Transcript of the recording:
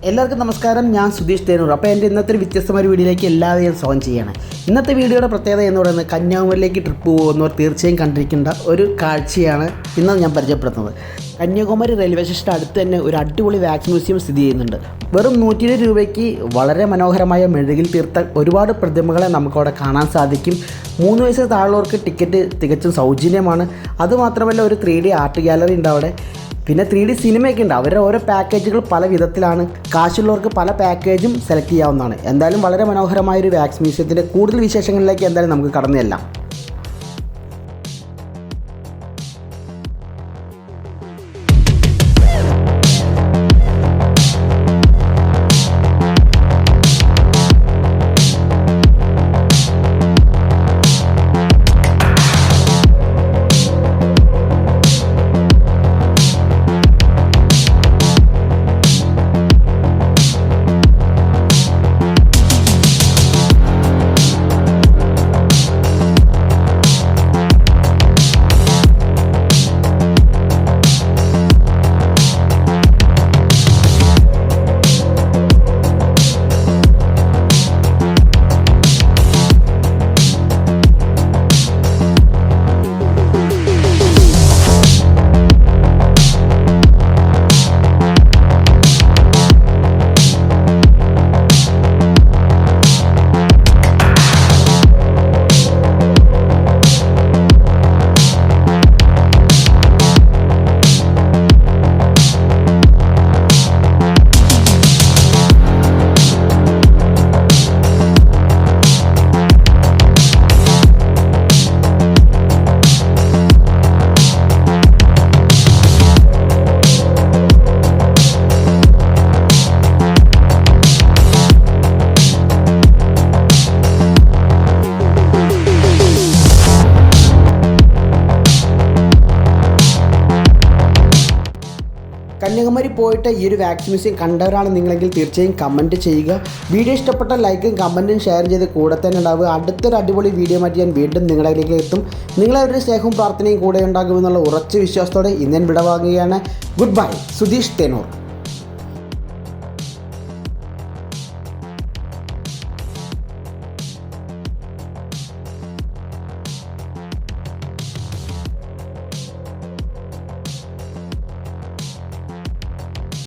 എല്ലാവർക്കും നമസ്കാരം. ഞാൻ സുധീഷ് തേനൂർ. അപ്പോൾ എൻ്റെ ഇന്നത്തെ ഒരു വ്യത്യസ്തമായ വീഡിയോയിലേക്ക് എല്ലാവരെയും സ്വാഗതം ചെയ്യണം. ഇന്നത്തെ വീഡിയോയുടെ പ്രത്യേകത എന്ന് പറയുന്നത് കന്യാകുമാരിയിലേക്ക് ട്രിപ്പ് പോകുന്നവർ തീർച്ചയായും കണ്ടിരിക്കേണ്ട ഒരു കാഴ്ചയാണ് ഇന്ന് ഞാൻ പരിചയപ്പെടുത്തുന്നത്. കന്യാകുമാരി റെയിൽവേ സ്റ്റേഷൻ്റെ അടുത്ത് തന്നെ ഒരു അടിപൊളി വാക്സ് മ്യൂസിയം സ്ഥിതി ചെയ്യുന്നുണ്ട്. വെറും 120 രൂപയ്ക്ക് വളരെ മനോഹരമായ മെഴുകിൽ തീർത്ത ഒരുപാട് പ്രതിമകളെ നമുക്കവിടെ കാണാൻ സാധിക്കും. 3 വയസ്സിന് താഴെയുള്ളവർക്ക് ടിക്കറ്റ് തികച്ചും സൗജന്യമാണ്. അതുമാത്രമല്ല ഒരു 3D ആർട്ട് ഗാലറി ഉണ്ട് അവിടെ. പിന്നെ 3D സിനിമയൊക്കെ ഉണ്ട്. അവരുടെ ഓരോ പാക്കേജുകൾ പല വിധത്തിലാണ്. കാശുള്ളവർക്ക് പല പാക്കേജും സെലക്ട് ചെയ്യാവുന്നതാണ്. എന്തായാലും വളരെ മനോഹരമായൊരു വാക്സ് മ്യൂസിയത്തിൻ്റെ കൂടുതൽ വിശേഷങ്ങളിലേക്ക് എന്തായാലും നമുക്ക് കടന്നു ചെല്ലാം. കന്യാകുമാരി പോയിട്ട് ഈ ഒരു വാക്സ് മ്യൂസിയം കണ്ടവരാണ് നിങ്ങളെങ്കിൽ തീർച്ചയായും കമൻറ്റ് ചെയ്യുക. വീഡിയോ ഇഷ്ടപ്പെട്ട ലൈക്കും കമൻറ്റും ഷെയർ ചെയ്ത് കൂടെ തന്നെ ഉണ്ടാവുക. അടുത്തൊരു അടിപൊളി വീഡിയോ മാറ്റി ഞാൻ വീണ്ടും നിങ്ങളിലേക്ക് എത്തും. നിങ്ങളവരുടെ സ്നേഹവും പ്രാർത്ഥനയും കൂടെ ഉണ്ടാകുമെന്നുള്ള ഉറച്ച വിശ്വാസത്തോടെ ഇന്ന് ഞാൻ വിടവാങ്ങുകയാണ്. Good bye. സുധീഷ് തേനൂർ.